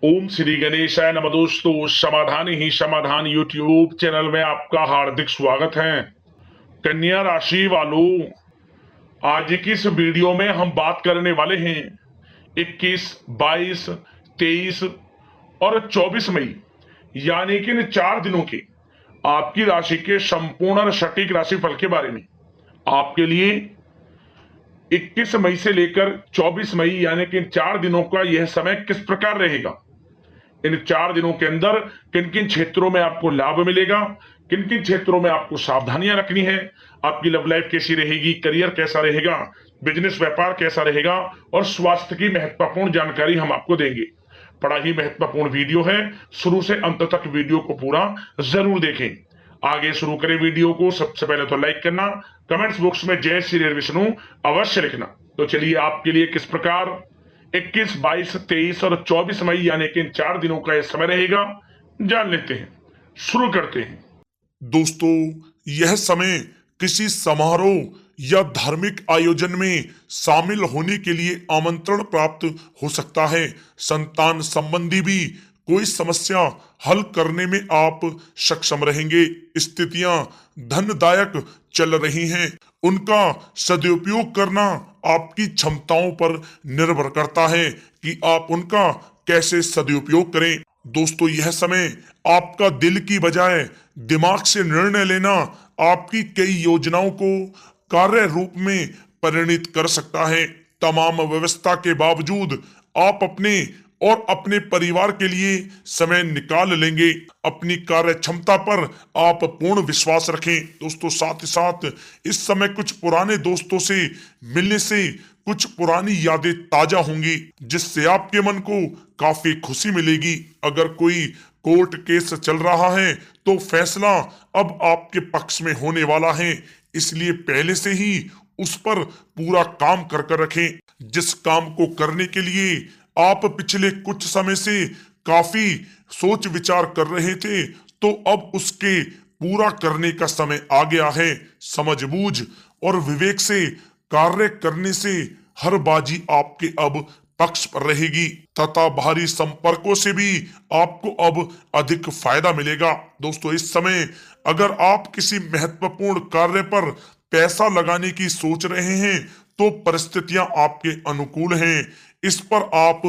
ओम श्री गणेशाय नमः। दोस्तों, समाधान ही समाधान यूट्यूब चैनल में आपका हार्दिक स्वागत है। कन्या राशि वालों, आज की इस वीडियो में हम बात करने वाले हैं 21, 22, 23 और 24 मई यानी कि इन 4 दिनों के आपकी राशि के संपूर्ण और सटीक राशिफल के बारे में। आपके लिए 21 मई से लेकर 24 मई यानी कि इन 4 दिनों का यह समय किस प्रकार रहेगा, इन 4 दिनों के अंदर किन किन क्षेत्रों में आपको लाभ मिलेगा, किन किन क्षेत्रों में आपको सावधानियां रखनी है, आपकी लव लाइफ कैसी रहेगी, करियर कैसा रहेगा, बिजनेस व्यापार कैसा रहेगा और स्वास्थ्य की महत्वपूर्ण जानकारी हम आपको देंगे। बड़ा ही महत्वपूर्ण वीडियो है, शुरू से अंत तक वीडियो को पूरा जरूर देखें। आगे शुरू करें वीडियो को। सबसे पहले तो लाइक करना, कमेंट्स बॉक्स में जय श्री विष्णु अवश्य लिखना। तो चलिए, आपके लिए किस प्रकार 21, 22, 23 और 24 मई यानी कि इन 4 दिनों का यह समय रहेगा, जान लेते हैं। शुरू करते हैं। दोस्तों, यह समय किसी समारोह या धार्मिक आयोजन में शामिल होने के लिए आमंत्रण प्राप्त हो सकता है। संतान संबंधी भी कोई समस्या हल करने में आप सक्षम रहेंगे। स्थितियां धनदायक चल रही हैं, उनका सदुपयोग करना आपकी क्षमताओं पर निर्भर करता है कि आप उनका कैसे सदुपयोग करें। दोस्तों, यह समय आपका दिल की बजाय दिमाग से निर्णय लेना आपकी कई योजनाओं को कार्य रूप में परिणित कर सकता है। तमाम व्यवस्था के बावजूद आप अपने और अपने परिवार के लिए समय निकाल लेंगे। अपनी कार्य क्षमता पर आप पूर्ण विश्वास रखें। दोस्तों, साथ ही साथ इस समय कुछ पुराने दोस्तों से मिलने से कुछ पुरानी यादें ताजा होंगी, जिससे आपके मन को काफी खुशी मिलेगी। अगर कोई कोर्ट केस चल रहा है तो फैसला अब आपके पक्ष में होने वाला है, इसलिए पहले से ही उस पर पूरा काम कर कर रखें। जिस काम को करने के लिए आप पिछले कुछ समय से काफी सोच विचार कर रहे थे, तो अब उसके पूरा करने का समय आ गया है। समझबूझ और विवेक से कार्य करने से हर बाजी आपके अब पक्ष पर रहेगी तथा बाहरी संपर्कों से भी आपको अब अधिक फायदा मिलेगा। दोस्तों, इस समय अगर आप किसी महत्वपूर्ण कार्य पर पैसा लगाने की सोच रहे हैं तो परिस्थितियां आपके अनुकूल हैं। इस पर आप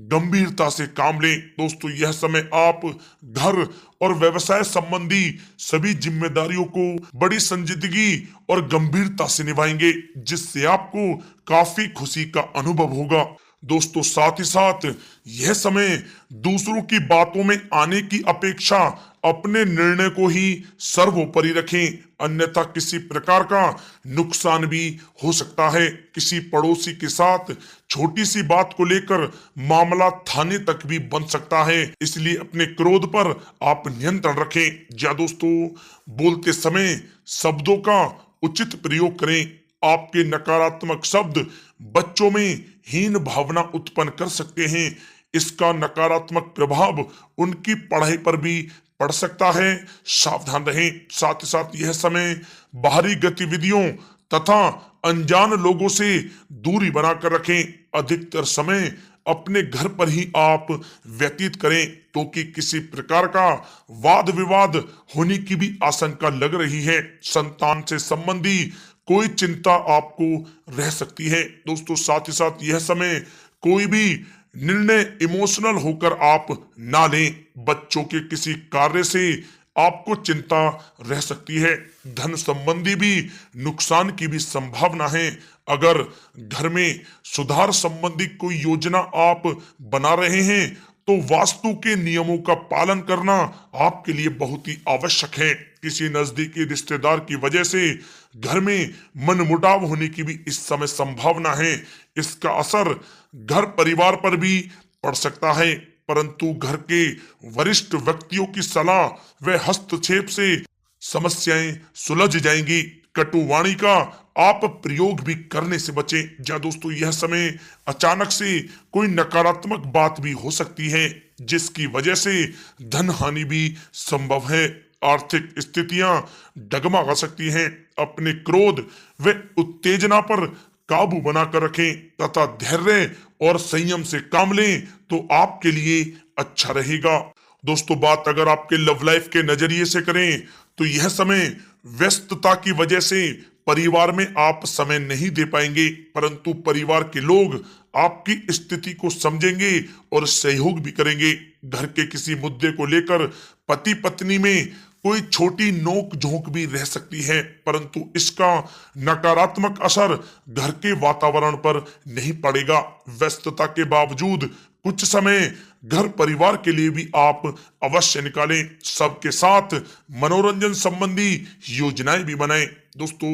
गंभीरता से काम लें। दोस्तों, यह समय आप घर और व्यवसाय संबंधी सभी जिम्मेदारियों को बड़ी संजीदगी और गंभीरता से निभाएंगे, जिससे आपको काफी खुशी का अनुभव होगा। दोस्तों, साथ ही साथ यह समय दूसरों की बातों में आने की अपेक्षा अपने निर्णय को ही सर्वोपरि रखें, अन्यथा किसी प्रकार का नुकसान भी हो सकता है। किसी पड़ोसी के साथ छोटी सी बात को लेकर मामला थाने तक भी बन सकता है, इसलिए अपने क्रोध पर आप नियंत्रण रखें। या दोस्तों, बोलते समय शब्दों का उचित प्रयोग करें। आपके नकारात्मक शब्द बच्चों में हीन भावना उत्पन्न कर सकते हैं। इसका नकारात्मक प्रभाव उनकी पढ़ाई पर भी पड़ सकता है, सावधान रहें। साथ ही साथ यह समय बाहरी गतिविधियों तथा अनजान लोगों से दूरी बनाकर रखें। अधिकतर समय अपने घर पर ही आप व्यतीत करें, क्योंकि किसी प्रकार का वाद विवाद होने की भी आशंका लग रही है। संतान से संबंधी कोई चिंता आपको रह सकती है। दोस्तों, साथ ही साथ यह समय कोई भी निर्णय इमोशनल होकर आप ना लें। बच्चों के किसी कार्य से आपको चिंता रह सकती है। धन संबंधी भी नुकसान की भी संभावना है। अगर घर में सुधार संबंधी कोई योजना आप बना रहे हैं तो वास्तु के नियमों का पालन करना आपके लिए बहुत ही आवश्यक है। किसी नजदीकी रिश्तेदार की वजह से घर में मनमुटाव होने की भी इस समय संभावना है। इसका असर घर परिवार पर भी पड़ सकता है, परंतु घर के वरिष्ठ व्यक्तियों की सलाह व हस्तक्षेप से समस्याएं सुलझ जाएंगी। कटुवाणी का आप प्रयोग भी करने से बचें। जा दोस्तों, यह समय अचानक से कोई नकारात्मक बात भी हो सकती है, जिसकी वजह से धन हानि भी संभव है। आर्थिक स्थितियां डगमगा सकती हैं। अपने क्रोध व उत्तेजना पर काबू बनाकर रखें तथा धैर्य और संयम से काम लें तो आपके लिए अच्छा रहेगा। दोस्तों, बात अगर आपके लव लाइफ के नजरिए से करें तो यह समय व्यस्तता की वजह से परिवार में आप समय नहीं दे पाएंगे, परंतु परिवार के लोग आपकी स्थिति को समझेंगे और सहयोग भी करेंगे। घर के किसी मुद्दे को लेकर पति पत्नी में कोई छोटी नोक झोंक भी रह सकती है, परंतु इसका नकारात्मक असर घर के वातावरण पर नहीं पड़ेगा। व्यस्तता के बावजूद कुछ समय घर परिवार के लिए भी आप अवश्य निकालें। सबके साथ मनोरंजन संबंधी योजनाएं भी बनाएं। दोस्तों,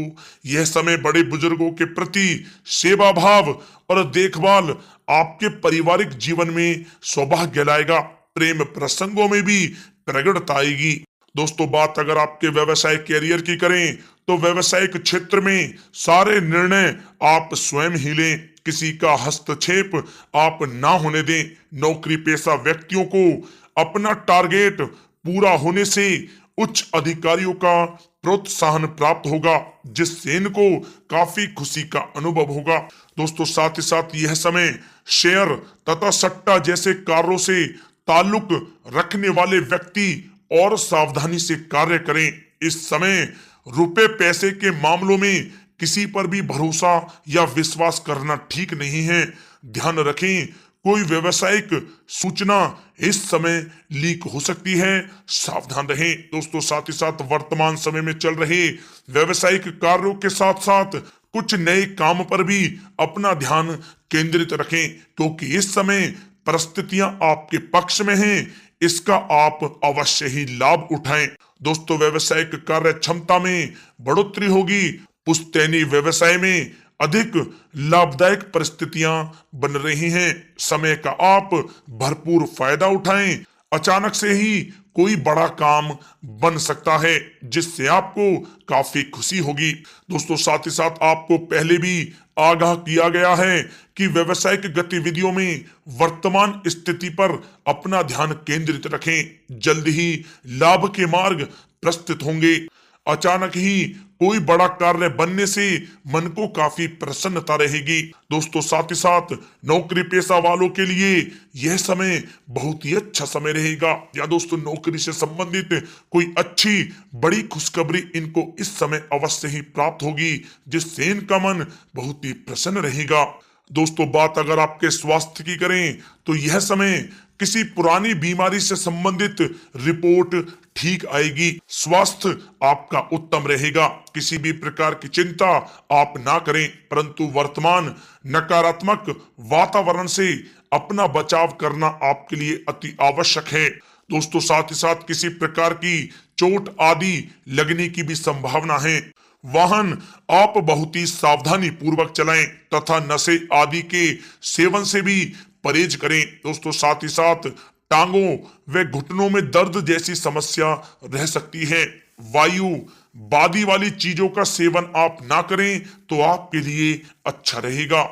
यह समय बड़े बुजुर्गों के प्रति सेवा भाव और देखभाल आपके पारिवारिक जीवन में सौभाग्य लाएगा। प्रेम प्रसंगों में भी प्रगड़ता आएगी। दोस्तों, बात अगर आपके व्यवसाय कैरियर की करें तो व्यवसायिक क्षेत्र में सारे निर्णय आप स्वयं ही लें। किसी का हस्तक्षेप आप ना होने दें। नौकरी पेशा व्यक्तियों को अपना टारगेट पूरा होने से उच्च अधिकारियों का प्रोत्साहन प्राप्त होगा, जिससे इनको काफी खुशी का अनुभव होगा। दोस्तों, साथ ही साथ यह समय शेयर तथा सट्टा जैसे कार्यों से ताल्लुक रखने वाले व्यक्ति और सावधानी से कार्य करें। इस समय रुपए पैसे के मामलों में किसी पर भी भरोसा या विश्वास करना ठीक नहीं है। ध्यान रखें, कोई व्यावसायिक सूचना इस समय लीक हो सकती है, सावधान रहें। दोस्तों, साथ ही साथ वर्तमान समय में चल रहे व्यावसायिक कार्यों के साथ साथ कुछ नए काम पर भी अपना ध्यान केंद्रित रखें, क्योंकि इस समय परिस्थितियां आपके पक्ष में हैं। इसका आप अवश्य ही लाभ उठाएं। दोस्तों, व्यावसायिक कार्य क्षमता में बढ़ोतरी होगी। पुश्तैनी व्यवसाय में अधिक लाभदायक परिस्थितियां बन रही हैं। समय का आप भरपूर फायदा उठाएं। अचानक से ही कोई बड़ा काम बन सकता है, जिससे आपको काफी खुशी होगी। दोस्तों, साथ ही साथ आपको पहले भी आगाह किया गया है कि व्यावसायिक गतिविधियों में वर्तमान स्थिति पर अपना ध्यान केंद्रित रखें। जल्द ही लाभ के मार्ग प्रस्तुत होंगे। अचानक ही कोई बड़ा कार्य बनने से मन को काफी प्रसन्नता रहेगी। दोस्तों, साथ ही साथ नौकरी पेशा वालों के लिए यह समय बहुत ही अच्छा समय रहेगा, या दोस्तों नौकरी से संबंधित कोई अच्छी बड़ी खुशखबरी इनको इस समय अवश्य ही प्राप्त होगी, जिससे इनका मन बहुत ही प्रसन्न रहेगा। दोस्तों, बात अगर आपके स्वास्थ्य की करें तो यह समय किसी पुरानी बीमारी से संबंधित रिपोर्ट ठीक आएगी। स्वास्थ्य आपका उत्तम रहेगा। किसी भी प्रकार की चिंता आप ना करें, परंतु वर्तमान नकारात्मक वातावरण से अपना बचाव करना आपके लिए अति आवश्यक है। दोस्तों, साथ ही साथ किसी प्रकार की चोट आदि लगने की भी संभावना है। वाहन आप बहुत ही सावधानी पूर्वक चलाएं तथा नशे आदि के सेवन से भी परहेज करें। दोस्तों, साथ ही साथ टांगों व घुटनों में दर्द जैसी समस्या रह सकती है। वायु बादी वाली चीजों का सेवन आप ना करें तो आपके लिए अच्छा रहेगा।